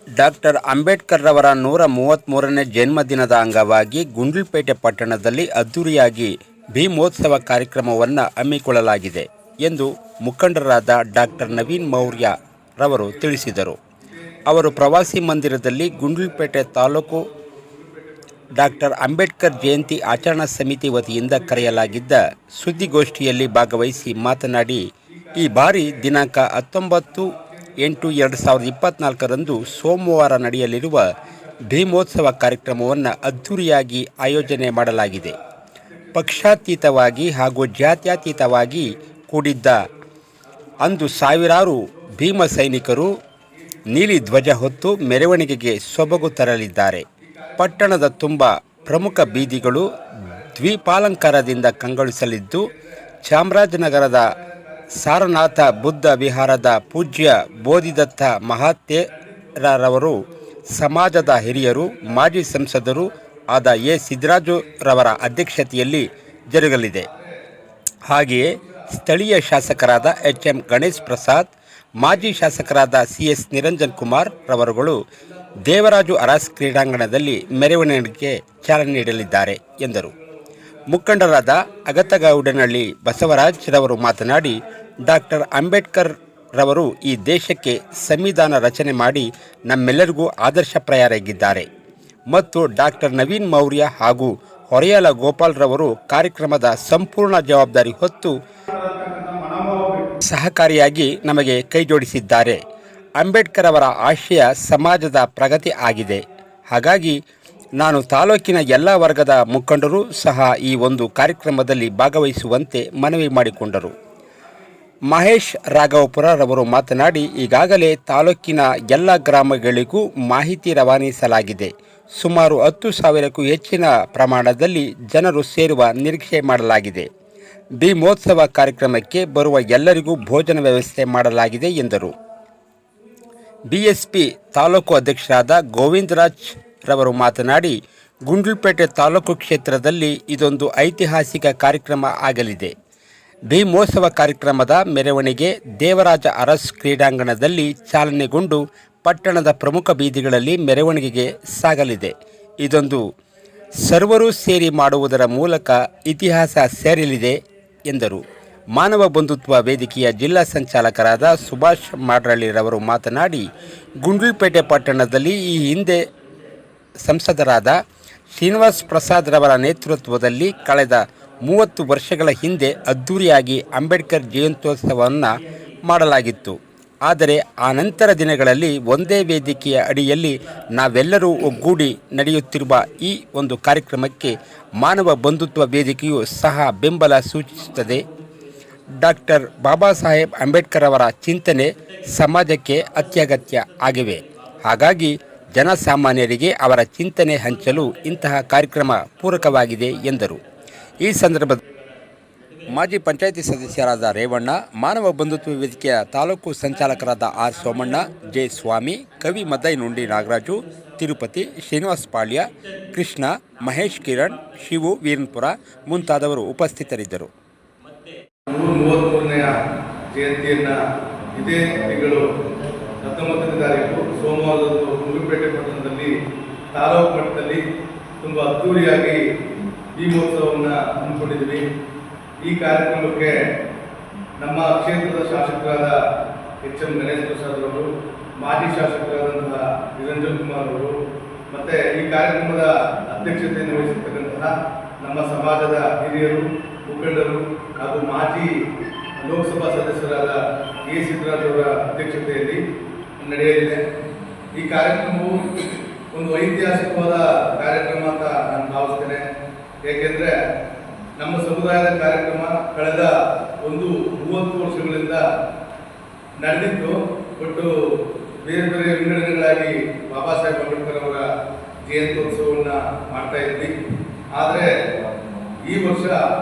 Doctor Ambedkar ರವರ 133ನೇ ಜನ್ಮದಿನದ ಅಂಗವಾಗಿ ಗುಂಡ್ಲುಪೇಟೆ ಪಟ್ಟಣದಲ್ಲಿ ಅದ್ದೂರಿಯಾಗಿ ಭೀಮೋತ್ಸವ ಕಾರ್ಯಕ್ರಮವನ್ನು ಹಮ್ಮಿಕೊಳ್ಳಲಾಗಿದೆ ಎಂದು ಮುಖಂಡರಾದ ಡಾಕ್ಟರ್ ನವೀನ್ ಮೌರ್ಯ ರವರು ತಿಳಿಸಿದರು. ಅವರು ಪ್ರವಾಸಿ ಮಂದಿರದಲ್ಲಿ ಗುಂಡ್ಲುಪೇಟೆ ತಾಲೂಕು ಡಾಕ್ಟರ್ ಅಂಬೇಡ್ಕರ್ ಜಯಂತಿ ಆಚರಣಾ ಸಮಿತಿ ವತಿಯಿಂದ ಕರೆಯಲಾಗಿದ್ದ ಸುದ್ದಿಗೋಷ್ಠಿಯಲ್ಲಿ ಭಾಗವಹಿಸಿ ಮಾತನಾಡಿ, ಈ ಬಾರಿ ದಿನಾಂಕ 19/8/2024 ಸೋಮವಾರ ನಡೆಯಲಿರುವ ಭೀಮೋತ್ಸವ ಕಾರ್ಯಕ್ರಮವನ್ನು ಅದ್ದೂರಿಯಾಗಿ ಆಯೋಜನೆ ಮಾಡಲಾಗಿದೆ. ಪಕ್ಷಾತೀತವಾಗಿ ಹಾಗೂ ಜಾತ್ಯತೀತವಾಗಿ ಕೂಡಿದ್ದ ಅಂದು ಸಾವಿರಾರು ಭೀಮ ಸೈನಿಕರು ನೀಲಿ ಧ್ವಜ ಹೊತ್ತು ಮೆರವಣಿಗೆಗೆ ಸೊಬಗು ತರಲಿದ್ದಾರೆ. ಪಟ್ಟಣದ ತುಂಬ ಪ್ರಮುಖ ಬೀದಿಗಳು ದ್ವೀಪಾಲಂಕಾರದಿಂದ ಕಂಗೊಳಿಸಲಿದ್ದು, ಚಾಮರಾಜನಗರದ ಸಾರನಾಥ ಬುದ್ಧ ವಿಹಾರದ ಪೂಜ್ಯ ಬೋಧಿದತ್ತ ಮಹಾತೇರರವರು, ಸಮಾಜದ ಹಿರಿಯರು, ಮಾಜಿ ಸಂಸದರು ಆದ ಎ. ಸಿದ್ದರಾಜು ರವರ ಅಧ್ಯಕ್ಷತೆಯಲ್ಲಿ ಜರುಗಲಿದೆ. ಹಾಗೆಯೇ ಸ್ಥಳೀಯ ಶಾಸಕರಾದ ಎಚ್. ಎಂ. ಗಣೇಶ್ ಪ್ರಸಾದ್, ಮಾಜಿ ಶಾಸಕರಾದ ಸಿ. ಎಸ್. ನಿರಂಜನ್ ಕುಮಾರ್ ರವರುಗಳು ದೇವರಾಜು ಅರಸ್ ಕ್ರೀಡಾಂಗಣದಲ್ಲಿ ಮೆರವಣಿಗೆಗೆ ಚಾಲನೆ ನೀಡಲಿದ್ದಾರೆ ಎಂದರು. ಮುಖಂಡರಾದ ಅಗತಗೌಡನಹಳ್ಳಿ ಬಸವರಾಜ್ ರವರು ಮಾತನಾಡಿ, ಡಾಕ್ಟರ್ ಅಂಬೇಡ್ಕರ್ ರವರು ಈ ದೇಶಕ್ಕೆ ಸಂವಿಧಾನ ರಚನೆ ಮಾಡಿ ನಮ್ಮೆಲ್ಲರಿಗೂ ಆದರ್ಶಪ್ರಾಯರಾಗಿದ್ದಾರೆ ಮತ್ತು ಡಾಕ್ಟರ್ ನವೀನ್ ಮೌರ್ಯ ಹಾಗೂ ಹೊರೆಯಲ ಗೋಪಾಲ್ ರವರು ಕಾರ್ಯಕ್ರಮದ ಸಂಪೂರ್ಣ ಜವಾಬ್ದಾರಿ ಹೊತ್ತು ಸಹಕಾರಿಯಾಗಿ ನಮಗೆ ಕೈಜೋಡಿಸಿದ್ದಾರೆ. ಅಂಬೇಡ್ಕರ್ ಅವರ ಆಶಯ ಸಮಾಜದ ಪ್ರಗತಿ ಆಗಿದೆ. ಹಾಗಾಗಿ ನಾನು ತಾಲೂಕಿನ ಎಲ್ಲ ವರ್ಗದ ಮುಖಂಡರು ಸಹ ಈ ಒಂದು ಕಾರ್ಯಕ್ರಮದಲ್ಲಿ ಭಾಗವಹಿಸುವಂತೆ ಮನವಿ ಮಾಡಿಕೊಂಡರು. ಮಹೇಶ್ ರಾಘವಪುರ ರವರು ಮಾತನಾಡಿ, ಈಗಾಗಲೇ ತಾಲೂಕಿನ ಎಲ್ಲ ಗ್ರಾಮಗಳಿಗೂ ಮಾಹಿತಿ ರವಾನಿಸಲಾಗಿದೆ. ಸುಮಾರು 10,000ಕ್ಕೂ ಹೆಚ್ಚಿನ ಪ್ರಮಾಣದಲ್ಲಿ ಜನರು ಸೇರುವ ನಿರೀಕ್ಷೆ ಮಾಡಲಾಗಿದೆ. ಭೀಮೋತ್ಸವ ಕಾರ್ಯಕ್ರಮಕ್ಕೆ ಬರುವ ಎಲ್ಲರಿಗೂ ಭೋಜನ ವ್ಯವಸ್ಥೆ ಮಾಡಲಾಗಿದೆ ಎಂದರು. ಬಿಎಸ್ಪಿ ತಾಲೂಕು ಅಧ್ಯಕ್ಷರಾದ ಗೋವಿಂದರಾಜ್ ರವರು ಮಾತನಾಡಿ, ಗುಂಡ್ಲುಪೇಟೆ ತಾಲೂಕು ಕ್ಷೇತ್ರದಲ್ಲಿ ಇದೊಂದು ಐತಿಹಾಸಿಕ ಕಾರ್ಯಕ್ರಮ ಆಗಲಿದೆ. ಭೀಮೋತ್ಸವ ಕಾರ್ಯಕ್ರಮದ ಮೆರವಣಿಗೆ ದೇವರಾಜ ಅರಸ್ ಕ್ರೀಡಾಂಗಣದಲ್ಲಿ ಚಾಲನೆಗೊಂಡು ಪಟ್ಟಣದ ಪ್ರಮುಖ ಬೀದಿಗಳಲ್ಲಿ ಮೆರವಣಿಗೆಗೆ ಸಾಗಲಿದೆ. ಇದೊಂದು ಸರ್ವರೂ ಸೇರಿ ಮಾಡುವುದರ ಮೂಲಕ ಇತಿಹಾಸ ಸೇರಲಿದೆ ಎಂದರು. ಮಾನವ ಬಂಧುತ್ವ ವೇದಿಕೆಯ ಜಿಲ್ಲಾ ಸಂಚಾಲಕರಾದ ಸುಭಾಷ್ ಮಾಡ್ರಳ್ಳಿರವರು ಮಾತನಾಡಿ, ಗುಂಡ್ಲುಪೇಟೆ ಪಟ್ಟಣದಲ್ಲಿ ಈ ಹಿಂದೆ ಸಂಸದರಾದ ಶ್ರೀನಿವಾಸ್ ಪ್ರಸಾದ್ ರವರ ನೇತೃತ್ವದಲ್ಲಿ ಕಳೆದ 30 ವರ್ಷಗಳ ಹಿಂದೆ ಅದ್ದೂರಿಯಾಗಿ ಅಂಬೇಡ್ಕರ್ ಜಯಂತ್ಯೋತ್ಸವವನ್ನು ಮಾಡಲಾಗಿತ್ತು. ಆದರೆ ಆ ನಂತರ ದಿನಗಳಲ್ಲಿ ಒಂದೇ ವೇದಿಕೆಯ ಅಡಿಯಲ್ಲಿ ನಾವೆಲ್ಲರೂ ಒಗ್ಗೂಡಿ ನಡೆಯುತ್ತಿರುವ ಈ ಒಂದು ಕಾರ್ಯಕ್ರಮಕ್ಕೆ ಮಾನವ ಬಂಧುತ್ವ ವೇದಿಕೆಯು ಸಹ ಬೆಂಬಲ ಸೂಚಿಸುತ್ತದೆ. ಡಾಕ್ಟರ್ ಬಾಬಾ ಸಾಹೇಬ್ ಅಂಬೇಡ್ಕರ್ ಅವರ ಚಿಂತನೆ ಸಮಾಜಕ್ಕೆ ಅತ್ಯಗತ್ಯ ಆಗಿವೆ. ಹಾಗಾಗಿ ಜನಸಾಮಾನ್ಯರಿಗೆ ಅವರ ಚಿಂತನೆ ಹಂಚಲು ಇಂತಹ ಕಾರ್ಯಕ್ರಮ ಪೂರಕವಾಗಿದೆ ಎಂದರು. ಈ ಸಂದರ್ಭದಲ್ಲಿ ಮಾಜಿ ಪಂಚಾಯಿತಿ ಸದಸ್ಯರಾದ ರೇವಣ್ಣ, ಮಾನವ ಬಂಧುತ್ವ ವೇದಿಕೆಯ ತಾಲೂಕು ಸಂಚಾಲಕರಾದ ಆರ್ ಸೋಮಣ್ಣ, ಜೆ ಸ್ವಾಮಿ, ಕವಿ ಮದ್ದೈನುಂಡಿ ನಾಗರಾಜು, ತಿರುಪತಿ, ಶ್ರೀನಿವಾಸ್ ಪಾಳ್ಯ, ಕೃಷ್ಣ, ಮಹೇಶ್ ಕಿರಣ್, ಶಿವು ವೀರನ್ಪುರ ಮುಂತಾದವರು ಉಪಸ್ಥಿತರಿದ್ದರು. 133ನೇ ಜಯಂತಿಯನ್ನು ಇದೇ ತಿಂಗಳು 19ನೇ ತಾರೀಕು ಸೋಮವಾರದಂದು ಗುಂಡ್ಲುಪೇಟೆ ಪಟ್ಟಣದಲ್ಲಿ ತಾಲೂಕು ಮಟ್ಟದಲ್ಲಿ ತುಂಬ ಅದ್ದೂರಿಯಾಗಿ ಭೀಮೋತ್ಸವವನ್ನು ಹಮ್ಮಿಕೊಂಡಿದ್ವಿ. ಈ ಕಾರ್ಯಕ್ರಮಕ್ಕೆ ನಮ್ಮ ಕ್ಷೇತ್ರದ ಶಾಸಕರಾದ ಎಚ್. ಎಂ. ಗಣೇಶ್ ಪ್ರಸಾದ್ ಅವರು, ಮಾಜಿ ಶಾಸಕರಾದಂತಹ ನಿರಂಜನ್ ಕುಮಾರ್ ಅವರು ಮತ್ತು ಈ ಕಾರ್ಯಕ್ರಮದ ಅಧ್ಯಕ್ಷತೆಯನ್ನು ವಹಿಸಿರ್ತಕ್ಕಂತಹ ನಮ್ಮ ಸಮಾಜದ ಹಿರಿಯರು, ಮುಖಂಡರು ಹಾಗೂ ಮಾಜಿ ಲೋಕಸಭಾ ಸದಸ್ಯರಾದ ಎ. ಸಿದ್ದರಾಜು ಅವರ ಅಧ್ಯಕ್ಷತೆಯಲ್ಲಿ ನಡೆಯಲಿದೆ. ಈ ಕಾರ್ಯಕ್ರಮವು ಒಂದು ಐತಿಹಾಸಿಕವಾದ ಕಾರ್ಯಕ್ರಮ ಅಂತ ನಾನು ಭಾವಿಸ್ತೇನೆ. ಏಕೆಂದರೆ ನಮ್ಮ ಸಮುದಾಯದ ಕಾರ್ಯಕ್ರಮ ಕಳೆದ 30 ವರ್ಷಗಳಿಂದ ನಡೆದಿತ್ತು. ಒಟ್ಟು ಬೇರೆ ಬೇರೆ ವಿಂಗಡಣೆಗಳಾಗಿ ಬಾಬಾ ಸಾಹೇಬ್ ಅಂಬೇಡ್ಕರ್ ಅವರ ಜಯಂತ್ಯೋತ್ಸವವನ್ನು ಮಾಡ್ತಾ ಇದ್ವಿ. ಆದರೆ ಈ ವರ್ಷ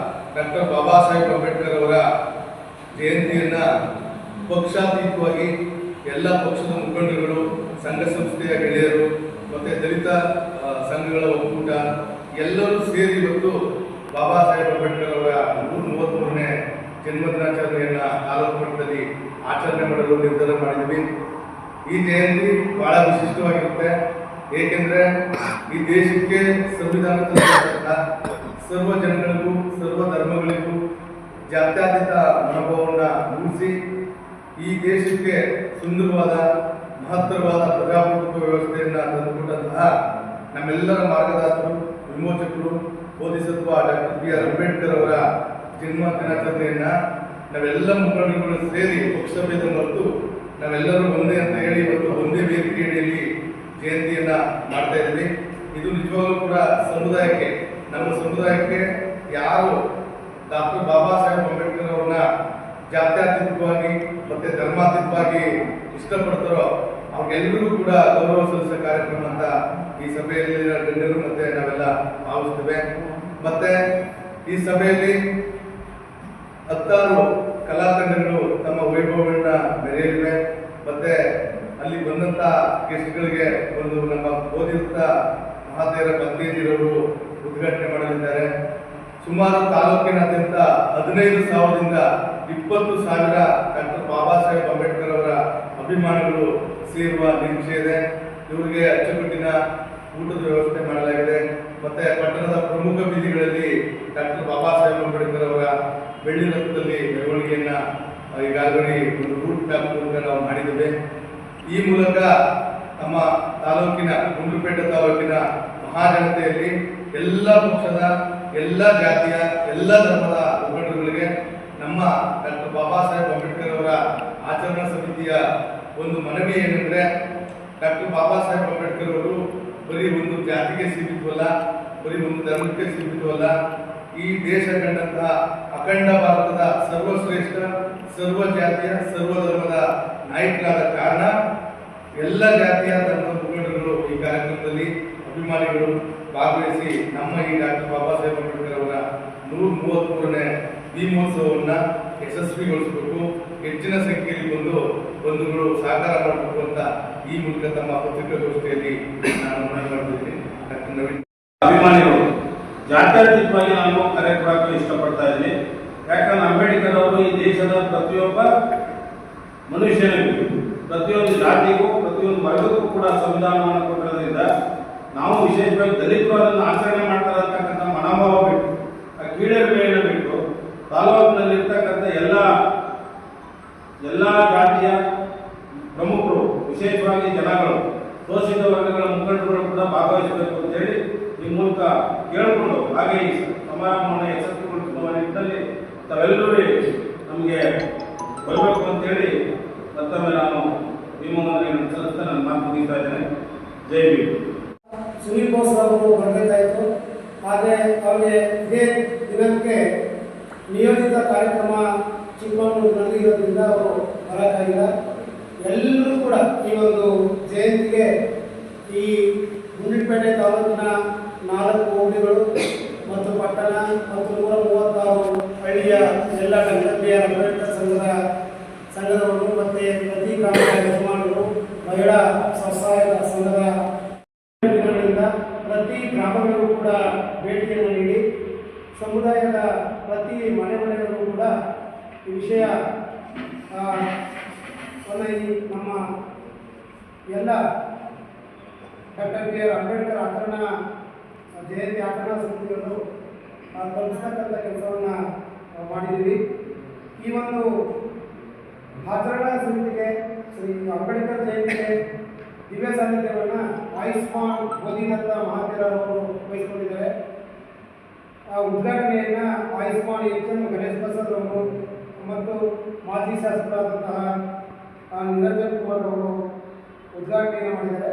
ಡಾಕ್ಟರ್ ಬಾಬಾ ಸಾಹೇಬ್ ಅಂಬೇಡ್ಕರ್ ಅವರ ಜಯಂತಿಯನ್ನು ಪಕ್ಷಾತೀತವಾಗಿ ಎಲ್ಲ ಪಕ್ಷದ ಮುಖಂಡರುಗಳು, ಸಂಘ ಸಂಸ್ಥೆಯ ಗೆಳೆಯರು ಮತ್ತು ದಲಿತ ಸಂಘಗಳ ಒಕ್ಕೂಟ ಎಲ್ಲರೂ ಸೇರಿ ಇವತ್ತು ಬಾಬಾ ಸಾಹೇಬ್ ಅಂಬೇಡ್ಕರ್ ಅವರ 133ನೇ ಜನ್ಮದಿನಾಚರಣೆಯನ್ನು ತಾಲೂಕು ಮಟ್ಟದಲ್ಲಿ ಆಚರಣೆ ಮಾಡಲು ನಿರ್ಧಾರ ಮಾಡಿದ್ವಿ. ಈ ಜಯಂತಿ ಬಹಳ ವಿಶಿಷ್ಟವಾಗಿರುತ್ತೆ. ಏಕೆಂದರೆ ಈ ದೇಶಕ್ಕೆ ಸಂವಿಧಾನ ತಂದಿರತಕ್ಕ ಸರ್ವ ಜನಗಳಿಗೂ ಸರ್ವ ಧರ್ಮಗಳಿಗೂ ಜಾತ್ಯತೀತ ಮನೋಭಾವವನ್ನು ಮೂಡಿಸಿ ಈ ದೇಶಕ್ಕೆ ಸುಂದರವಾದ ಮಹತ್ತರವಾದ ಪ್ರಜಾಪ್ರಭುತ್ವ ವ್ಯವಸ್ಥೆಯನ್ನು ತಂದುಕೊಟ್ಟಂತಹ ನಮ್ಮೆಲ್ಲರ ಮಾರ್ಗದರ್ಶಕರು ವಿಮೋಚಕರು ಬೋಧಿಸತ್ವ ಡಾಕ್ಟರ್ ಬಿ.ಆರ್. ಅಂಬೇಡ್ಕರ್ ಅವರ ಜನ್ಮ ದಿನಾಚರಣೆಯನ್ನು ನಾವೆಲ್ಲ ಮುಖಂಡರುಗಳು ಸೇರಿ ಪಕ್ಷಭೇದ ಮರೆತು ನಾವೆಲ್ಲರೂ ಒಂದೇ ಅಂತ ಹೇಳಿ ಇವತ್ತು ಒಂದೇ ವೇದಿಕೆಯಲ್ಲಿ ಜಯಂತಿಯನ್ನ ಮಾಡ್ತಾ ಇದ್ವಿ. ಇದು ನಿಜವಾಗ್ಲೂ ಕೂಡ ಸಮುದಾಯಕ್ಕೆ, ನಮ್ಮ ಸಮುದಾಯಕ್ಕೆ ಯಾರು ಡಾಕ್ಟರ್ ಬಾಬಾ ಸಾಹೇಬ್ ಅಂಬೇಡ್ಕರ್ ಅವ್ರನ್ನ ಜಾತ್ಯತೀತವಾಗಿ ಮತ್ತೆ ಧರ್ಮಾತೀತವಾಗಿ ಇಷ್ಟಪಡ್ತಾರೋ ಅವ್ರಿಗೆಲ್ಲರಿಗೂ ಕೂಡ ಗೌರವ ಸಲ್ಲಿಸೋ ಕಾರ್ಯಕ್ರಮ ಅಂತ ಈ ಸಭೆಯಲ್ಲಿ ಗಣ್ಯರು ಮತ್ತೆ ನಾವೆಲ್ಲ ಭಾವಿಸ್ತೇವೆ. ಮತ್ತೆ ಈ ಸಭೆಯಲ್ಲಿ 10 ಕಲಾ ತಂಡಗಳು ತಮ್ಮ ವೈಭವಗಳನ್ನ ಮೆರೆಯಲಿವೆ. ಮತ್ತೆ ಅಲ್ಲಿ ಬಂದಂತ ಗೆಸ್ಟ್ಗಳಿಗೆ ಒಂದು ನಮ್ಮ ಬೋಧಿತ ಮಹಾದೇವರ ಭಕ್ತೇಜಿರವರು ಉದ್ಘಾಟನೆ ಮಾಡಲಿದ್ದಾರೆ. ಸುಮಾರು ತಾಲೂಕಿನಾದ್ಯಂತ 15,000ದಿಂದ 20,000 ಡಾಕ್ಟರ್ ಬಾಬಾ ಸಾಹೇಬ್ ಅಂಬೇಡ್ಕರ್ ಅವರ ಅಭಿಮಾನಿಗಳು ಸೇರುವ ನಿರೀಕ್ಷೆ ಇದೆ. ಇವರಿಗೆ ಅಚ್ಚುಕಟ್ಟಿನ ಊಟದ ವ್ಯವಸ್ಥೆ ಮಾಡಲಾಗಿದೆ. ಮತ್ತೆ ಪಟ್ಟಣದ ಪ್ರಮುಖ ಬೀದಿಗಳಲ್ಲಿ ಡಾಕ್ಟರ್ ಬಾಬಾ ಸಾಹೇಬ್ ಅಂಬೇಡ್ಕರ್ ಅವರ ಬೆಳ್ಳಿ ರಥದಲ್ಲಿ ಮೆರವಣಿಗೆಯನ್ನ ಈಗಾಗಲೇ ಒಂದು ರೂಟ್ ಮ್ಯಾಪ್ ಮೂಲಕ ನಾವು ಮಾಡಿದ್ದೇವೆ. ಈ ಮೂಲಕ ನಮ್ಮ ತಾಲೂಕಿನ ಗುಂಡ್ಲುಪೇಟೆ ತಾಲೂಕಿನ ಮಹಾಜನತೆಯಲ್ಲಿ ಎಲ್ಲ ಪಕ್ಷದ, ಎಲ್ಲ ಜಾತಿಯ, ಎಲ್ಲ ಧರ್ಮದ ಮುಖಂಡರುಗಳಿಗೆ ನಮ್ಮ ಡಾಕ್ಟರ್ ಬಾಬಾ ಸಾಹೇಬ್ ಅಂಬೇಡ್ಕರ್ ಅವರ ಆಚರಣಾ ಸಮಿತಿಯ ಒಂದು ಮನವಿ ಏನೆಂದರೆ, ಡಾಕ್ಟರ್ ಬಾಬಾ ಸಾಹೇಬ್ ಅಂಬೇಡ್ಕರ್ ಅವರು ಬರೀ ಒಂದು ಜಾತಿಗೆ ಸೀಮಿತವಲ್ಲ, ಬರೀ ಒಂದು ಧರ್ಮಕ್ಕೆ ಸೀಮಿತವಲ್ಲ, ಈ ದೇಶ ಕಂಡಂತಹ ಅಖಂಡ ಭಾರತದ ಸರ್ವಶ್ರೇಷ್ಠ ಸರ್ವ ಜಾತಿಯ ಸರ್ವ ಧರ್ಮದ ನಾಯಕರಾದ ಕಾರಣ ಎಲ್ಲ ಜಾತಿಯ ಧರ್ಮದ ಮುಖಂಡರುಗಳು ಈ ಕಾರ್ಯಕ್ರಮದಲ್ಲಿ ಅಭಿಮಾನಿಗಳು ಭಾಗವಹಿಸಿ ನಮ್ಮ ಈ ಡಾಕ್ಟರ್ ಬಾಬಾ ಸಾಹೇಬ್ ಅಂಬೇಡ್ಕರ್ ಅವರ 133ನೇ ದೀಪೋತ್ಸವವನ್ನು ಯಶಸ್ವಿಗೊಳಿಸಬೇಕು, ಹೆಚ್ಚಿನ ಸಂಖ್ಯೆಯಲ್ಲಿ ಬಂಧುಗಳು ಸಹಕಾರ ಮಾಡಬೇಕು ಅಂತ ಈ ಮೂಲಕ ತಮ್ಮ ಪತ್ರಿಕಾಗೋಷ್ಠಿಯಲ್ಲಿ ನಾನು ಮನವಿ ಮಾಡ್ತಿದ್ದೀನಿ. ಡಾಕ್ಟರ್ ನವೀನ್ ಅಭಿಮಾನಿಗಳು ಜಾತ್ಯತೀತವಾಗಿ ನಾನು ಕರೆ ಕೊಡಕ್ಕೆ ಇಷ್ಟಪಡ್ತಾ ಇದ್ದೀನಿ. ಯಾಕಂದ್ರೆ ಅಂಬೇಡ್ಕರ್ ಅವರು ಈ ದೇಶದ ಪ್ರತಿಯೊಬ್ಬ ಮನುಷ್ಯನಿಗೂ, ಪ್ರತಿಯೊಂದು ಜಾತಿಗೂ, ಪ್ರತಿಯೊಂದು ವರ್ಗಕ್ಕೂ ಕೂಡ ಸಂವಿಧಾನವನ್ನು ಕೊಟ್ಟಿರೋದ್ರಿಂದ ನಾವು ವಿಶೇಷವಾಗಿ ದಲಿತರು ಅದನ್ನು ಆಚರಣೆ ಮಾಡ್ತಾರೆ ಅಂತಕ್ಕಂಥ ಮನೋಭಾವ ಬಿಟ್ಟು, ಆ ಕೀಳರಿಮೆಯನ್ನು ಬಿಟ್ಟು ತಾಲೂಕಿನಲ್ಲಿರ್ತಕ್ಕಂಥ ಎಲ್ಲ ಜಾತಿಯ ಪ್ರಮುಖರು, ವಿಶೇಷವಾಗಿ ಜನಗಳು, ಶೋಷಿತ ವರ್ಗಗಳ ಮುಖಂಡರುಗಳು ಕೂಡ ಭಾಗವಹಿಸಬೇಕು ಅಂತೇಳಿ ಈ ಮೂಲಕ ಕೇಳಿಕೊಂಡು, ಹಾಗೆ ಈ ಸಮಾರಂಭವನ್ನು ಯಶಸ್ವಿಗೊಳಿಸುವ ನಿಟ್ಟಿನಲ್ಲಿ ತಾವೆಲ್ಲರೂ ನಮಗೆ ಬರಬೇಕು ಅಂತೇಳಿ ಮತ್ತೊಮ್ಮೆ ನಾನು ಭೀಮವನ್ನು ಸಲ್ಲಿಸ್ತಾ ನನ್ನ ಮಾತು ಮುಗಿಸ್ತಾ ಇದ್ದೇನೆ. ಜೈ ಭೀಮ್. ಸುನೀಲ್ ಬೋಸ್ ಅವರು ಬರಬೇಕಾಯಿತು, ಆದರೆ ಅವರಿಗೆ ಇದೇ ದಿನಕ್ಕೆ ನಿಯೋಜಿತ ಕಾರ್ಯಕ್ರಮ ಚಿಕ್ಕಮಗಳೂರಿನಲ್ಲಿ ಇರೋದ್ರಿಂದ ಅವರು ಬರೋಕ್ಕಾಗಿಲ್ಲ. ಎಲ್ಲರೂ ಕೂಡ ಈ ಒಂದು ಜಯಂತಿಗೆ ಈ ಗುಂಡ್ಲುಪೇಟೆ ತಾಲೂಕಿನ 4 ಹೋಬಳಿಗಳು ಮತ್ತು ಪಟ್ಟಣ ಮತ್ತು 136 ಹಳ್ಳಿಯ ಎಲ್ಲ ಡಾಕ್ಟರ್ ಬಿ.ಆರ್. ಅಂಬೇಡ್ಕರ್ ಸಂಘದವರು ಮತ್ತು ಪ್ರತಿ ಗ್ರಾಮದ ಯಜಮಾನರು, ಮಹಿಳಾ ಸ್ವಸಹಾಯ ಸಂಘದ ಪ್ರತಿ ಗ್ರಾಮಗಳಿಗೂ ಕೂಡ ಭೇಟಿಯನ್ನು ನೀಡಿ ಸಮುದಾಯದ ಪ್ರತಿ ಮನೆಗಳಿಗೂ ಕೂಡ ಈ ವಿಷಯ ನಮ್ಮ ಎಲ್ಲ ಡಾಕ್ಟರ್ ಬಿ.ಆರ್. ಅಂಬೇಡ್ಕರ್ ಜಯಂತಿ ಆಚರಣಾ ಸಮಿತಿಗಳು ಕಲಿಸ್ತಕ್ಕಂಥ ಕೆಲಸವನ್ನು ಮಾಡಿದ್ದೀವಿ. ಈ ಒಂದು ಆಚರಣಾ ಸಮಿತಿಗೆ ಶ್ರೀ ಅಂಬೇಡ್ಕರ್ ಜಯಂತಿಗೆ ದಿವ್ಯ ಸಾನ್ನಿಧ್ಯವನ್ನು ಆಯುಷ್ಮಾನ್ ಬೋಧಿದತ್ತ ಮಹಾದೇವರವರು ವಹಿಸಿಕೊಂಡಿದ್ದಾರೆ. ಉದ್ಘಾಟನೆಯನ್ನು ಆಯುಷ್ಮಾನ್ ಎಚ್.ಎಂ. ಗಣೇಶ್ ಪ್ರಸಾದ್ ಅವರು ಮತ್ತು ಮಾಜಿ ಶಾಸಕರಾದಂತಹ ನಿರಂಜನ್ ಕುಮಾರ್ ಅವರು ಉದ್ಘಾಟನೆಯನ್ನು ಮಾಡಿದ್ದಾರೆ.